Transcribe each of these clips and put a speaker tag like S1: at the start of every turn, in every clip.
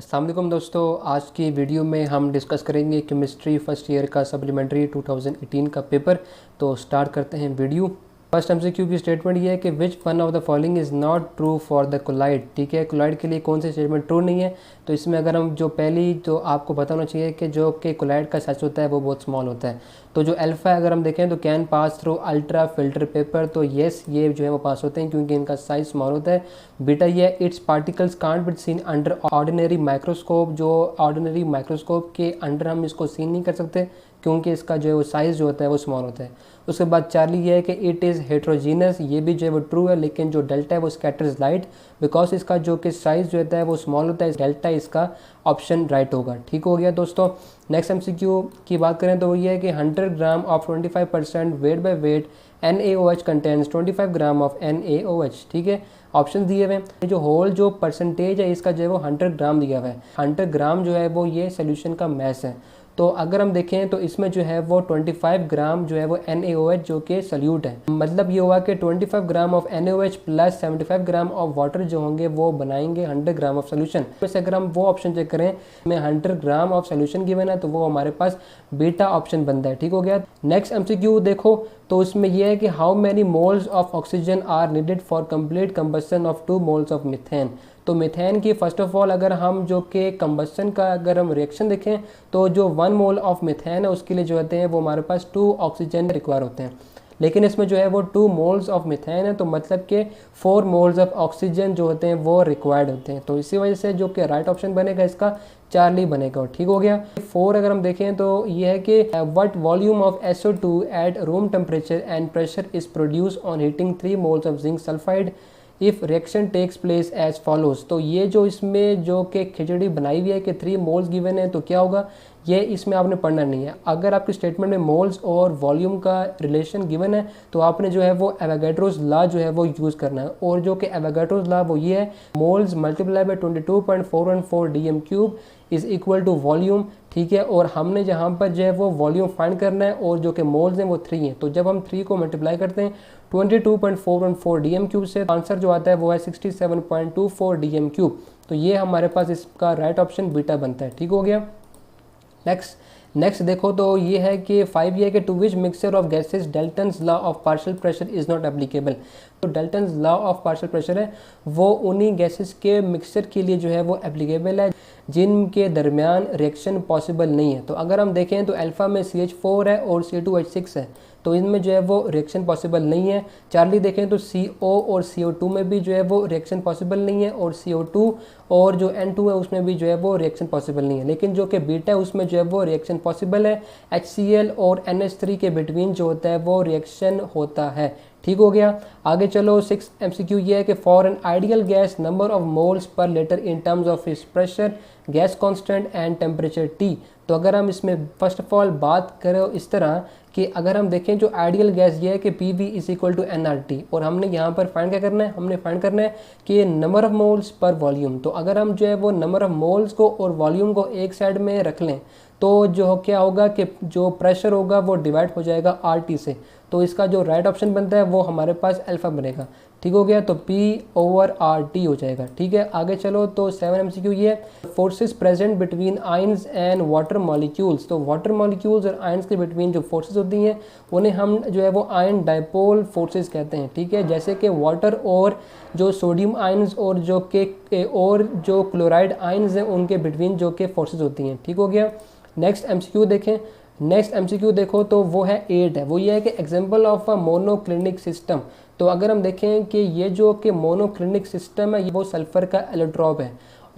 S1: अस्सलाम वालेकुम दोस्तों, आज की वीडियो में हम डिस्कस करेंगे केमिस्ट्री फर्स्ट ईयर का सप्लीमेंट्री 2018 का पेपर। तो स्टार्ट करते हैं वीडियो। फर्स्ट एमसीक्यू की स्टेटमेंट ये है कि which one of the following is not true for the colloid. ठीक है, कोलाइड के लिए कौन सी स्टेटमेंट ट्रू नहीं है। तो इसमें अगर हम जो पहली तो आपको बताना चाहिए कि जो कि कोलाइड का सच होता है वो बहुत स्मॉल होता है। तो जो अल्फ़ा है अगर हम देखें तो can pass through ultra filter paper, तो येस ये जो है वो पास होते हैं क्योंकि इनका साइज स्मॉल होता है। बीटा ये है it's particles can't be seen under ordinary microscope, जो ऑर्डिनरी माइक्रोस्कोप के अंडर हम इसको सीन नहीं कर सकते क्योंकि इसका जो है वो साइज़ जो होता है वो स्मॉल होता है। उसके बाद चार्ली ये है कि इट इज़ हेट्रोजीनस, ये भी जो है वो ट्रू है, लेकिन जो डेल्टा है वो स्कैटर्स लाइट बिकॉज इसका जो कि साइज़ जो होता है वो स्मॉल होता है। डेल्टा इसका ऑप्शन राइट होगा। ठीक हो गया दोस्तों। नेक्स्ट एमसीक्यू की बात करें तो वो ये है कि 100 gram of 25% weight by weight NaOH contents 25 gram of NaOH। ठीक है, ऑप्शन दिए हुए हैं। जो होल जो परसेंटेज है इसका जो है वो 100 ग्राम दिया हुआ है। 100 ग्राम जो है वो ये सोल्यूशन का मैस है। तो अगर हम देखें तो इसमें जो है वो 25 ग्राम जो है वो NaOH जो कि सल्यूट है। मतलब ये हुआ कि 25 gram of NaOH plus 75 gram of water जो होंगे वो बनाएंगे 100 ग्राम ऑफ सोल्यूशन। वैसे अगर हम वो ऑप्शन चेक करें में 100 ग्राम ऑफ सोल्यूशन गिवन है तो वो हमारे पास बीटा ऑप्शन बनता है। ठीक हो गया। नेक्स्ट एमसीक्यू देखो तो इसमें यह है कि how many moles of oxygen are needed for complete combustion of 2 moles of methane. तो मीथेन की फर्स्ट ऑफ ऑल अगर हम जो कि कंबस्शन का अगर हम रिएक्शन देखें तो जो 1 मोल ऑफ मीथेन है उसके लिए जो होते हैं वो हमारे पास 2 ऑक्सीजन रिक्वायर होते हैं, लेकिन इसमें जो है वो 2 मोल्स ऑफ मीथेन है तो मतलब कि 4 मोल्स ऑफ ऑक्सीजन जो होते हैं वो रिक्वायर्ड होते हैं। तो इसी वजह से जो कि राइट ऑप्शन बनेगा इसका चार्ली बनेगा। ठीक हो गया। 4 अगर हम देखें तो ये है कि what volume of SO2 at room temperature and pressure is produce on heating 3 moles of zinc sulphide if reaction takes place as follows. तो ये जो इसमें जो कि खिचड़ी बनाई हुई है कि 3 मोल्स गिवन है तो क्या होगा, ये इसमें आपने पढ़ना नहीं है। अगर आपकी स्टेटमेंट में मोल्स और वॉल्यूम का रिलेशन गिवन है तो आपने जो है वो एवोगाड्रोस लॉ जो है वो यूज़ करना है। और जो कि एवोगाड्रोस लॉ वो ये है moles multiply by 22.414 dm³ is equal to volume. ठीक है, और हमने जहाँ पर जो है वो वॉल्यूम फाइंड करना है और जो कि मोल्स हैं वो 3 हैं। तो जब हम 3 को मल्टीप्लाई करते हैं 22.414 dm³ से आंसर जो आता है वो है 67.24 dm³। तो ये हमारे पास इसका राइट ऑप्शन बीटा बनता है। ठीक हो गया। नेक्स्ट देखो तो ये है कि 5 ये है कि to which mixture of gases Dalton's law of partial pressure is not applicable. तो Dalton's law of partial pressure है वो उन्हीं गैसेस के मिक्सचर के लिए जो है वो एप्लीकेबल है जिनके दरमियान रिएक्शन पॉसिबल नहीं है। तो अगर हम देखें तो अल्फ़ा में CH4 है और C2H6 है तो इनमें जो है वो रिएक्शन पॉसिबल नहीं है। चार्ली देखें तो CO और CO2 में भी जो है वो रिएक्शन पॉसिबल नहीं है और CO2 और जो N2 है उसमें भी जो है वो रिएक्शन पॉसिबल नहीं है। लेकिन जो कि बीटा है उसमें जो है वो रिएक्शन पॉसिबल है। HCl और NH3 के बिटवीन जो होता है वो रिएक्शन होता है। ठीक हो गया। आगे चलो 6 MCQ ये है कि for an ideal gas number of moles per litre in terms of its pressure gas constant and temperature T। तो अगर हम इसमें फर्स्ट ऑफ ऑल बात करें इस तरह कि अगर हम देखें जो आइडियल गैस ये है कि PV is equal to nRT और हमने यहाँ पर फाइंड क्या करना है, हमने फाइंड करना है कि number of moles per volume. तो अगर हम जो है वो नंबर ऑफ मोल्स को और वॉल्यूम को एक साइड में रख लें तो जो क्या होगा कि जो प्रेशर होगा वो डिवाइड हो जाएगा RT से। तो इसका जो राइट ऑप्शन बनता है वो हमारे पास अल्फ़ा बनेगा। ठीक हो गया। तो P/RT हो जाएगा। ठीक है, आगे चलो तो 7 MCQ ये forces present between ions and water molecules. तो वाटर मॉलिक्यूल्स और आयंस के बिटवीन जो फोर्सेस होती हैं उन्हें हम जो है वो आयन डाइपोल फोर्सेस कहते हैं। ठीक है, जैसे कि वाटर और जो सोडियम आयंस और जो क्लोराइड आयंस हैं उनके बिटवीन जो कि फोर्सेस होती हैं। ठीक हो गया। नेक्स्ट MCQ देखें। नेक्स्ट MCQ देखो तो वो है 8 है। वो ये है कि example of a monoclinic system. तो अगर हम देखें कि ये जो कि मोनोक्लिनिक सिस्टम है ये वो सल्फर का एलोट्रॉप है।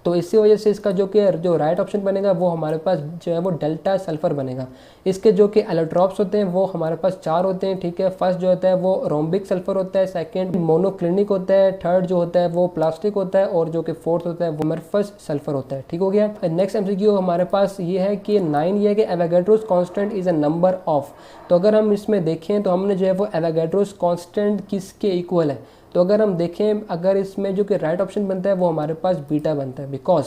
S1: तो इसी वजह से इसका जो राइट ऑप्शन बनेगा वो हमारे पास जो है वो डेल्टा सल्फर बनेगा। इसके जो कि एलोट्रॉप्स होते हैं वो हमारे पास 4 होते हैं। ठीक है, फर्स्ट जो होता है वो रोम्बिक सल्फर होता है, सेकंड मोनोक्लिनिक होता है, थर्ड जो होता है वो प्लास्टिक होता है और जो कि फोर्थ होता है वो अमरफस सल्फर होता है। ठीक हो गया। नेक्स्ट MCQ हमारे पास ये है कि 9 ये है कि Avogadro's constant is a number of. तो अगर हम इसमें देखें तो हमने जो है वो एवोगाड्रोस कांस्टेंट किसके इक्वल है। तो अगर हम देखें अगर इसमें जो कि राइट ऑप्शन बनता है वो हमारे पास बीटा बनता है। बिकॉज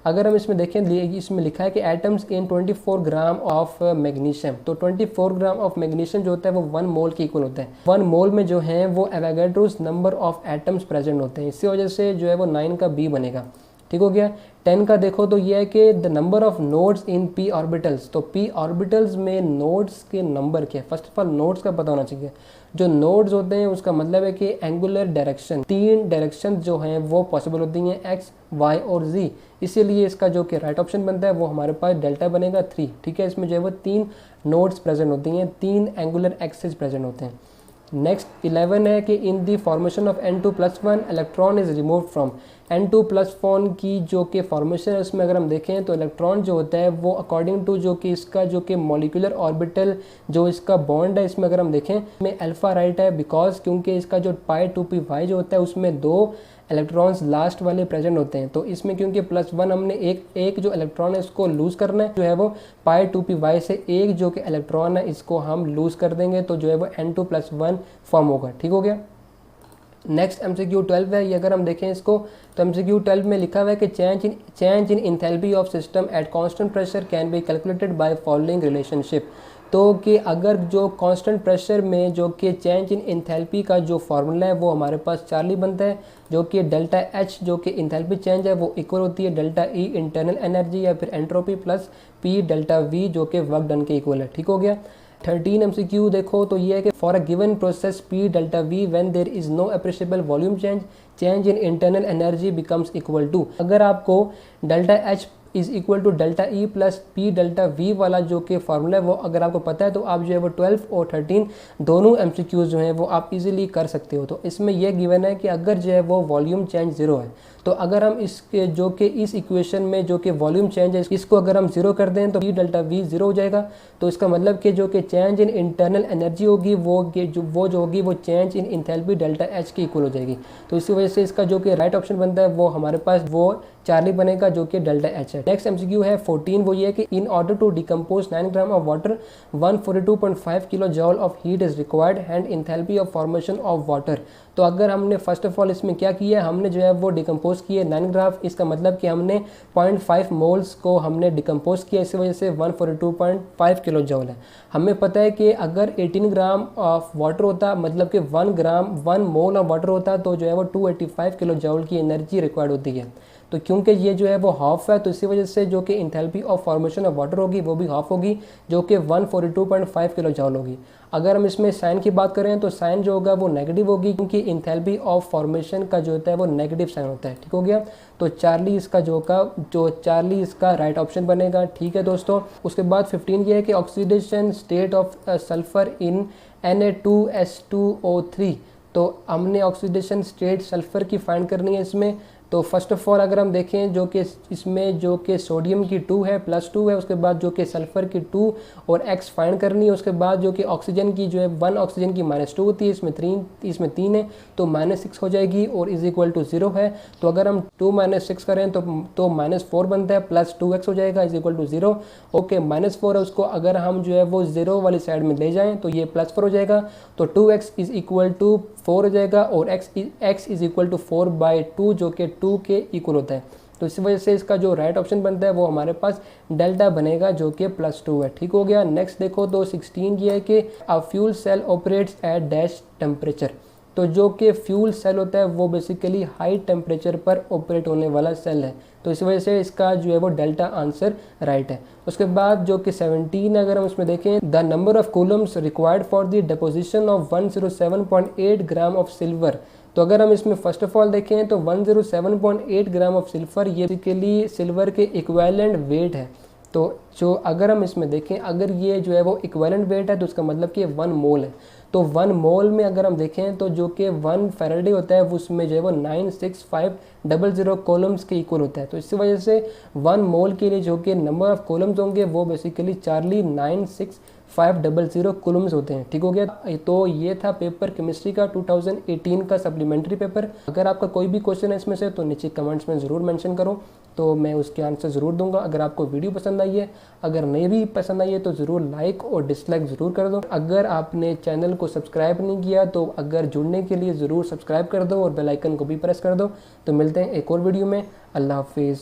S1: अगर हम इसमें देखें इसमें लिखा है कि atoms in 24 gram of magnesium. तो 24 ग्राम ऑफ मैग्नीशियम जो होता है वो 1 मोल के इक्वल होता है। 1 मोल में जो है वो Avogadro's number of atoms present होते हैं। इसी वजह से जो है वो 9 का बी बनेगा। ठीक हो गया। 10 का देखो तो ये है कि the number of nodes in P orbitals. तो पी ऑर्बिटल्स में नोड्स के नंबर क्या है, फर्स्ट ऑफ ऑल नोड्स का पता होना चाहिए। जो नोड्स होते हैं उसका मतलब है कि एंगुलर डायरेक्शन, 3 डायरेक्शन जो हैं वो पॉसिबल होती हैं, एक्स, वाई और जी। इसीलिए इसका जो कि राइट ऑप्शन बनता है वो हमारे पास डेल्टा बनेगा 3, ठीक है। इसमें जो है वो 3 नोड्स प्रेजेंट होती हैं, 3 एंगुलर एक्सिस प्रेजेंट होते हैं। नेक्स्ट 11 है कि in the formation of N2+1 electron is remove from. N2+1 की जो कि फॉर्मेशन है उसमें अगर हम देखें तो इलेक्ट्रॉन जो होता है वो अकॉर्डिंग टू जो कि इसका जो कि मॉलिक्यूलर ऑर्बिटल जो इसका बॉन्ड है, इसमें अगर हम देखें में अल्फा राइट है, बिकॉज क्योंकि इसका जो π2py जो होता है उसमें 2 इलेक्ट्रॉन्स लास्ट वाले प्रेजेंट होते हैं। तो इसमें क्योंकि +1 हमने एक जो इलेक्ट्रॉन है इसको लूज़ करना है, जो है वो π2py से एक जो कि इलेक्ट्रॉन है इसको हम लूज़ कर देंगे, तो जो है वो N2+1 फॉर्म होगा, ठीक हो गया। नेक्स्ट MCQ 12 है, ये अगर हम देखें इसको तो MCQ 12 में लिखा हुआ है कि change in enthalpy of system at constant pressure can be calculated by following relationship. तो कि अगर जो कांस्टेंट प्रेशर में जो कि चेंज इन इंथैल्पी का जो फार्मूला है वो हमारे पास चार्ली बनता है, जो कि डेल्टा एच जो कि इंथैल्पी चेंज है वो इक्वल होती है डेल्टा ई इंटरनल एनर्जी या फिर entropy plus P delta we जो कि वर्क डन के इक्वल है, ठीक हो गया। 13 MCQ देखो तो ये है कि for a given process P delta V when there is no appreciable volume change in internal energy becomes equal to. अगर आपको delta H is equal to delta E plus P delta V वाला जो कि formula है वो अगर आपको पता है तो आप जो है वो 12 और 13 दोनों MCQs जो हैं वो आप इजीली कर सकते हो। तो इसमें यह गिवन है कि अगर जो है वो वॉल्यूम चेंज 0 है, तो अगर हम इसके जो कि इस इक्वेशन में जो कि वॉल्यूम चेंज है इसको अगर हम 0 कर दें तो पी डेल्टा वी 0 हो जाएगा। तो इसका मतलब कि जो कि चेंज इन इंटरनल एनर्जी होगी वो जो होगी वो change in enthalpy delta H की इक्वल हो जाएगी। तो इसी वजह से इसका जो कि राइट ऑप्शन बनता है वो हमारे पास वो चार्ली बनेगा जो कि डेल्टा एच है। नेक्स्ट MCQ है 14, वो ये है कि in order to decompose 9 gram of water 142.5 kilo joule of heat is required and enthalpy of formation of water. तो अगर हमने फर्स्ट ऑफ ऑल इसमें क्या किया है, हमने जो है वो डिकम्पोज किया 9 ग्राम, इसका मतलब कि हमने 0.5 मोल्स को हमने डिकम्पोज किया, इसी वजह से 142.5 किलो जॉल है। हमें पता है कि अगर 18 ग्राम ऑफ वाटर होता मतलब कि 1 मोल ऑफ वाटर होता तो जो है वो 285 किलो जॉल की एनर्जी रिक्वायर्ड होती है। तो क्योंकि ये जो है वो हाफ है तो इसी वजह से जो कि enthalpy of formation of water होगी वो भी हाफ होगी जो कि 142.5 किलो जॉल होगी। अगर हम इसमें साइन की बात करें तो साइन जो होगा वो नेगेटिव होगी क्योंकि इंथैल्पी ऑफ फॉर्मेशन का जो होता है वो नेगेटिव साइन होता है, ठीक हो गया। तो चार्ली इसका राइट ऑप्शन बनेगा, ठीक है दोस्तों। उसके बाद 15 ये है कि oxidation state of sulphur in Na2S2O3। तो हमने ऑक्सीडेशन स्टेट सल्फर की फाइंड करनी है इसमें। तो फर्स्ट ऑफ ऑल अगर हम देखें जो कि इसमें जो कि सोडियम की 2 है +2 है, उसके बाद जो कि सल्फ़र की 2 और x फाइंड करनी है। उसके बाद जो कि ऑक्सीजन की जो है 1 ऑक्सीजन की -2 होती है, इसमें 3 है तो -6 हो जाएगी और इज इक्वल टू 0 है। तो अगर हम 2 - 6 करें तो -4 बनता है प्लस 2x हो जाएगा इज इक्वल टू 0। ओके -4 है, उसको अगर हम जो है वो 0 वाली साइड में ले जाएँ तो ये +4 हो जाएगा। तो 2x इज इक्वल टू 4 हो जाएगा और x इज इक्वल टू 4/2 जो कि 2 के इक्वल होता है। तो इस वजह से इसका जो राइट ऑप्शन बनता है वो हमारे पास डेल्टा बनेगा जो कि +2 है, ठीक हो गया। नेक्स्ट देखो तो 16 ये है कि a fuel cell operates at dash temperature. तो जो कि फ्यूल सेल होता है वो बेसिकली हाई टेम्परेचर पर ऑपरेट होने वाला सेल है, तो इस वजह से इसका जो है वो डेल्टा आंसर राइट है। उसके बाद जो कि 17 अगर हम उसमें देखें, the number of Coulomb's required for the deposition of 107.8 gram of silver. तो अगर हम इसमें फर्स्ट ऑफ ऑल देखें तो 107.8 ग्राम ऑफ सिल्वर ये बेसिकली सिल्वर के इक्विवेलेंट वेट है। तो जो अगर हम इसमें देखें अगर ये जो है वो इक्विवेलेंट वेट है तो उसका मतलब कि 1 मोल है। तो 1 मोल में अगर हम देखें तो जो कि 1 फैराडे होता है उसमें जो है वो 96500 कॉलम्स के इक्वल होता है। तो इसी वजह से 1 मोल के लिए जो कि नंबर ऑफ कॉलम्स होंगे वो बेसिकली चार्ली 96500 कॉलम्स होते हैं, ठीक हो गया। तो ये था पेपर केमिस्ट्री का 2018 का सप्लीमेंट्री पेपर। अगर आपका कोई भी क्वेश्चन है इसमें से तो नीचे कमेंट्स में ज़रूर मेंशन करो, तो मैं उसके आंसर ज़रूर दूंगा। अगर आपको वीडियो पसंद आई है, अगर नहीं भी पसंद आई है तो ज़रूर लाइक और डिसलाइक ज़रूर कर दो। अगर आपने चैनल को सब्सक्राइब नहीं किया तो अगर जुड़ने के लिए ज़रूर सब्सक्राइब कर दो और बेल आइकन को भी प्रेस कर दो। तो मिलते हैं एक और वीडियो में। अल्लाह हाफिज़।